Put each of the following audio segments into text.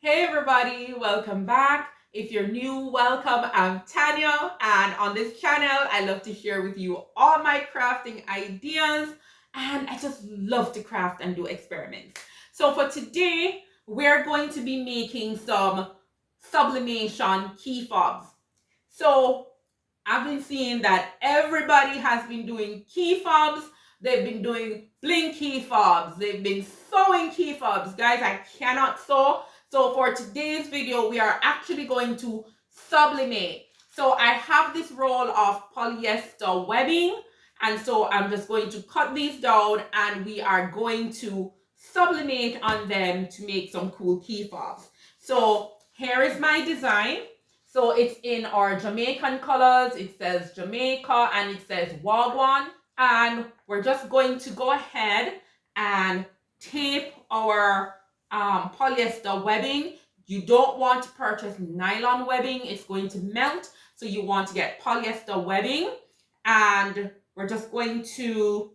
Hey everybody, welcome back. If you're new, welcome. I'm Tanya, and on this channel, I love to share with you all my crafting ideas, and I just love to craft and do experiments. So for today, we're going to be making some sublimation key fobs. So I've been seeing that everybody has been doing key fobs. They've been doing bling key fobs. They've been sewing key fobs. Guys, I cannot sew. So for today's video, we are actually going to sublimate. So I have this roll of polyester webbing. And so I'm just going to cut these down and we are going to sublimate on them to make some cool key fobs. So here is my design. So it's in our Jamaican colors. It says Jamaica and it says Wagwan. And we're just going to go ahead and tape our polyester webbing. You don't want to purchase nylon webbing. It's going to melt. So you want to get polyester webbing. And we're just going to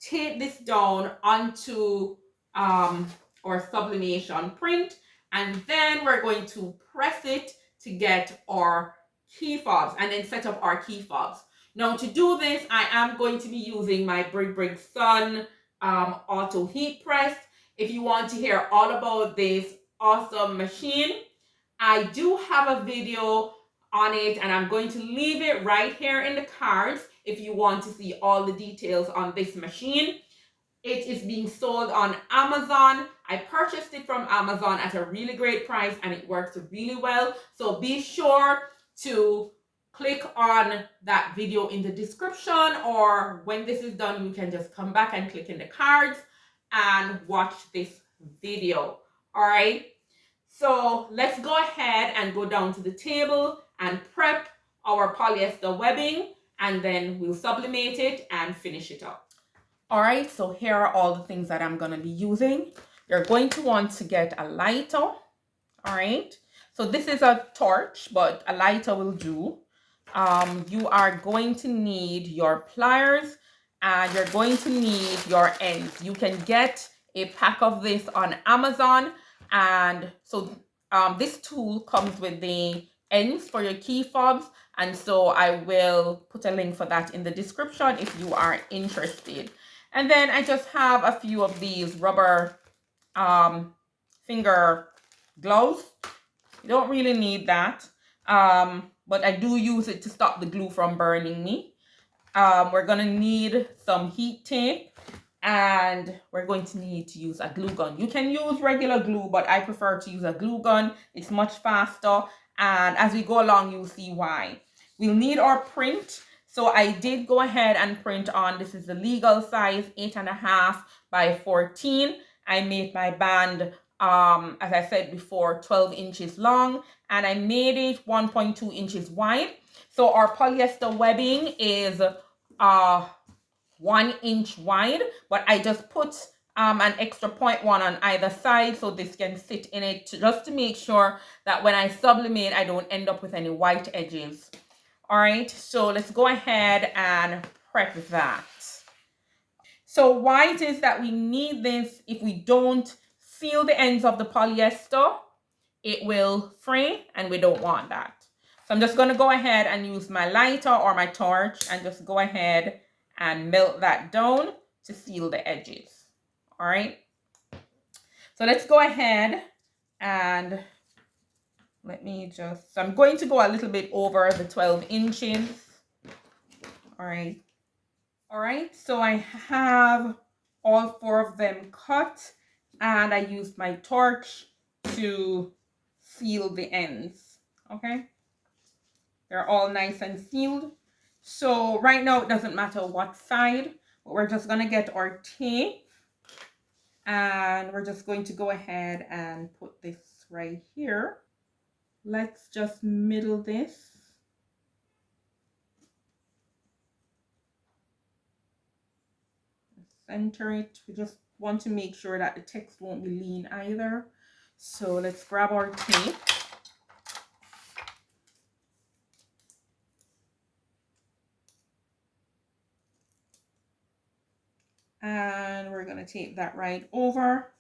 tape this down onto our sublimation print. And then we're going to press it to get our key fobs and then set up our key fobs. Now to do this, I am going to be using my Brig Sun auto heat press. If you want to hear all about this awesome machine, I do have a video on it and I'm going to leave it right here in the cards if you want to see all the details on this machine. It is being sold on Amazon. I purchased it from Amazon at a really great price and it works really well. So be sure to click on that video in the description, or when this is done, you can just come back and click in the cards and watch this video. All right. So let's go ahead and go down to the table and prep our polyester webbing, and then we'll sublimate it and finish it up. All right, so here are all the things that I'm going to be using. You're going to want to get a lighter. All right, so this is a torch, but a lighter will do. You are going to need your pliers and you're going to need your ends. You can get a pack of this on Amazon. And so this tool comes with the ends for your key fobs. And so I will put a link for that in the description if you are interested. And then I just have a few of these rubber finger gloves. You don't really need that. But I do use it to stop the glue from burning me. We're going to need some heat tape and we're going to need to use a glue gun. You can use regular glue, but I prefer to use a glue gun. It's much faster. And as we go along, you'll see why. We'll need our print. So I did go ahead and print on, this is the legal size, 8.5 by 14. I made my band, as I said before, 12 inches long, and I made it 1.2 inches wide. So our polyester webbing is 1 inch wide, but I just put an extra 0.1 on either side so this can fit in it just to make sure that when I sublimate, I don't end up with any white edges. All right, so let's go ahead and prep that. So why it is that we need this, if we don't seal the ends of the polyester, it will fray and we don't want that. So I'm just going to go ahead and use my lighter or my torch and just go ahead and melt that down to seal the edges. All right. So let's go ahead and so I'm going to go a little bit over the 12 inches. All right. All right. So I have all 4 of them cut and I used my torch to seal the ends. Okay. They're all nice and sealed. So right now it doesn't matter what side, but we're just going to get our tape and we're just going to go ahead and put this right here. Let's just middle this. Center it. We just want to make sure that the text won't be lean either. So let's grab our tape. And we're going to tape that right over.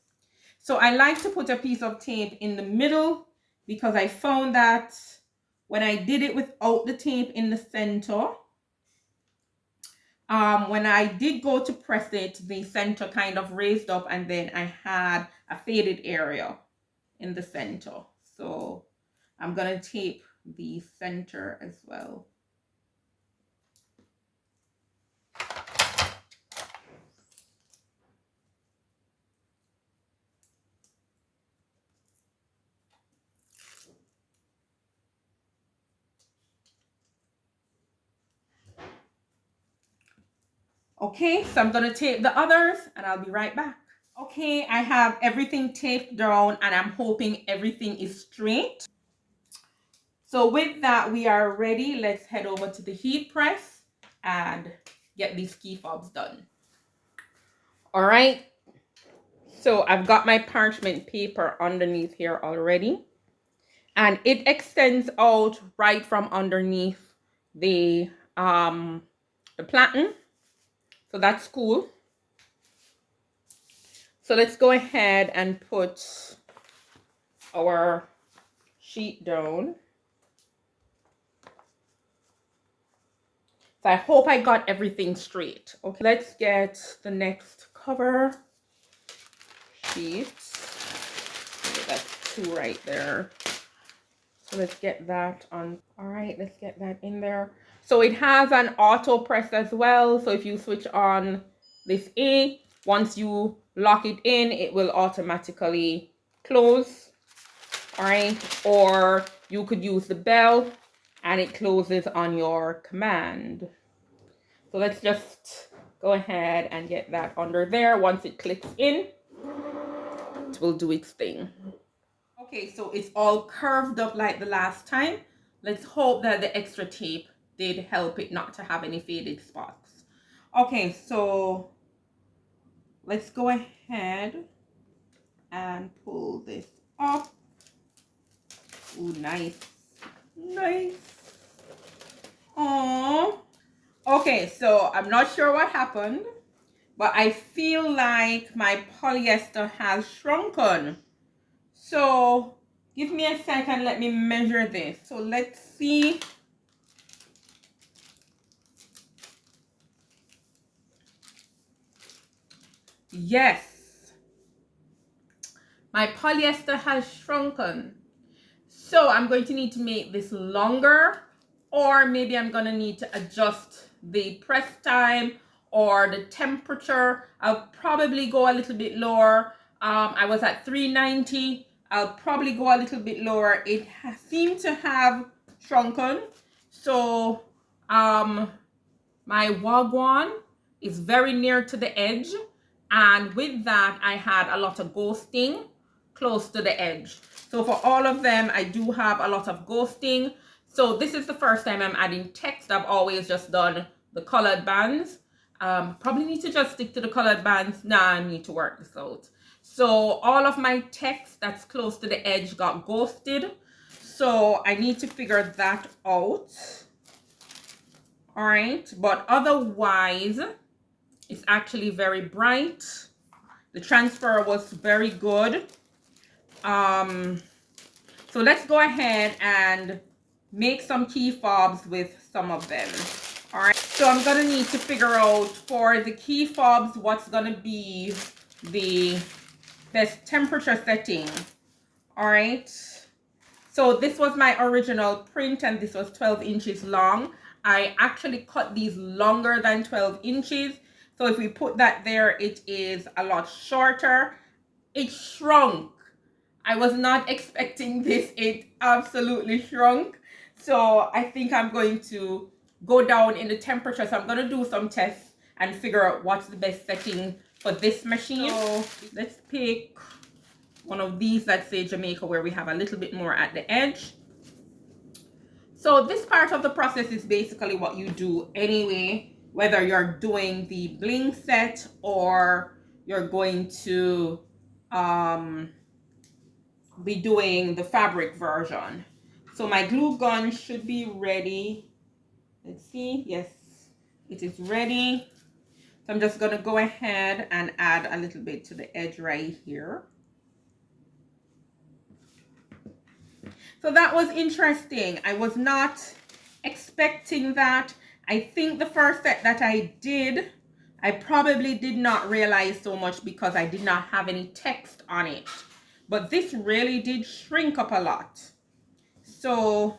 So I like to put a piece of tape in the middle because I found that when I did it without the tape in the center, when I did go to press it, the center kind of raised up and then I had a faded area in the center. So I'm going to tape the center as well. Okay, so I'm going to tape the others and I'll be right back. Okay, I have everything taped down and I'm hoping everything is straight. So with that, we are ready. Let's head over to the heat press and get these key fobs done. All right, so I've got my parchment paper underneath here already. And it extends out right from underneath the platen. So that's cool. So let's go ahead and put our sheet down. So I hope I got everything straight. Okay, let's get the next cover sheet. Okay, that's 2 right there. So let's get that on. All right, let's get that in there. So it has an auto press as well. So if you switch on this A, once you lock it in, it will automatically close. All right, or you could use the bell and it closes on your command. So let's just go ahead and get that under there. Once it clicks in, it will do its thing. Okay, so it's all curved up like the last time. Let's hope that the extra tape did help it not to have any faded spots. Okay, so let's go ahead and pull this up. Ooh, nice. Nice. Oh. Okay, so I'm not sure what happened, but I feel like my polyester has shrunken. So give me a second, let me measure this. So let's see. Yes, my polyester has shrunken. So I'm going to need to make this longer, or maybe I'm going to need to adjust the press time or the temperature. I'll probably go a little bit lower. I was at 390. I'll probably go a little bit lower. It seemed to have shrunken. So my wagwan is very near to the edge. And with that, I had a lot of ghosting close to the edge. So for all of them, I do have a lot of ghosting. So this is the first time I'm adding text. I've always just done the colored bands. Probably need to just stick to the colored bands. Nah, I need to work this out. So all of my text that's close to the edge got ghosted. So I need to figure that out. All right, but otherwise, it's actually very bright. The transfer was very good. So let's go ahead and make some key fobs with some of them. All right, so I'm gonna need to figure out for the key fobs what's gonna be the best temperature setting. All right, so this was my original print and this was 12 inches long. I actually cut these longer than 12 inches. So if we put that there, it is a lot shorter. It shrunk. I was not expecting this. It absolutely shrunk. So I think I'm going to go down in the temperature. So I'm going to do some tests and figure out what's the best setting for this machine. So let's pick one of these, let's say Jamaica, where we have a little bit more at the edge. So this part of the process is basically what you do anyway, whether you're doing the bling set or you're going to be doing the fabric version. So my glue gun should be ready. Let's see. Yes, it is ready. So I'm just going to go ahead and add a little bit to the edge right here. So that was interesting. I was not expecting that. I think the first set that I did, I probably did not realize so much because I did not have any text on it. But this really did shrink up a lot. So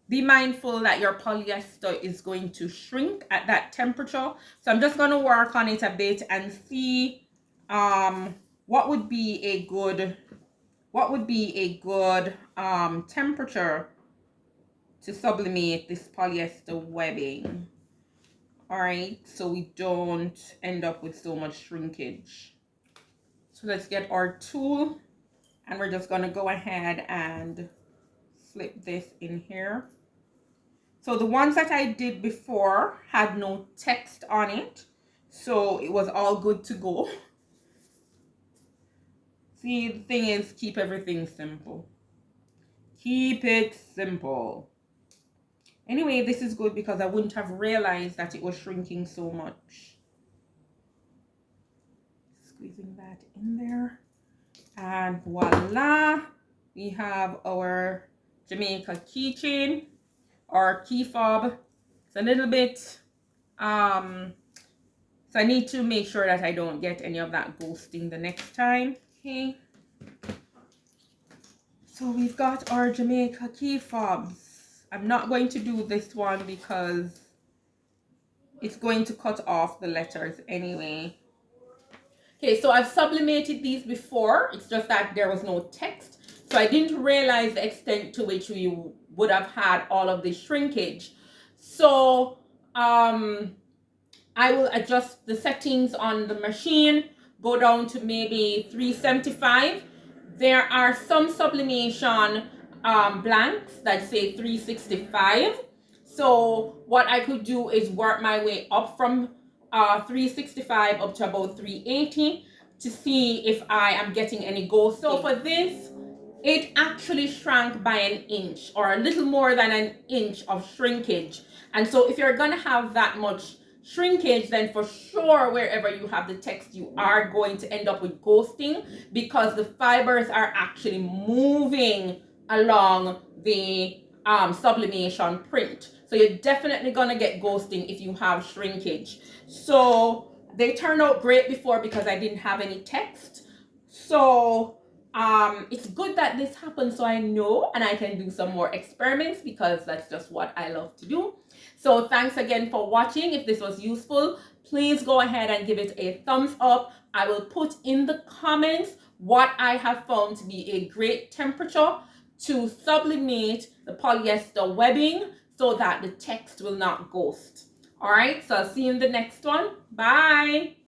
be mindful that your polyester is going to shrink at that temperature. So I'm just going to work on it a bit and see what would be a good temperature to sublimate this polyester webbing. All right, so we don't end up with so much shrinkage. So let's get our tool, and we're just going to go ahead and slip this in here. So the ones that I did before had no text on it, so it was all good to go. See, the thing is, keep everything simple. Keep it simple. Anyway, this is good because I wouldn't have realized that it was shrinking so much. Squeezing that in there. And voila, we have our Jamaica keychain or key fob. It's a little bit, so I need to make sure that I don't get any of that ghosting the next time. Okay. So we've got our Jamaica key fobs. I'm not going to do this one because it's going to cut off the letters anyway. Okay, so I've sublimated these before. It's just that there was no text. So I didn't realize the extent to which we would have had all of this shrinkage. So I will adjust the settings on the machine, go down to maybe 375. There are some sublimation blanks that say 365. So what I could do is work my way up from 365 up to about 380 to see if I am getting any ghosting. So for this, it actually shrank by an inch or a little more than an inch of shrinkage. And so if you're gonna have that much shrinkage, then for sure wherever you have the text, you are going to end up with ghosting because the fibers are actually moving along the sublimation print. So you're definitely gonna get ghosting if you have shrinkage. So they turned out great before because I didn't have any text. So it's good that this happened so I know and I can do some more experiments because that's just what I love to do. So thanks again for watching. If this was useful, please go ahead and give it a thumbs up. I will put in the comments what I have found to be a great temperature to sublimate the polyester webbing so that the text will not ghost. All right, so I'll see you in the next one. Bye.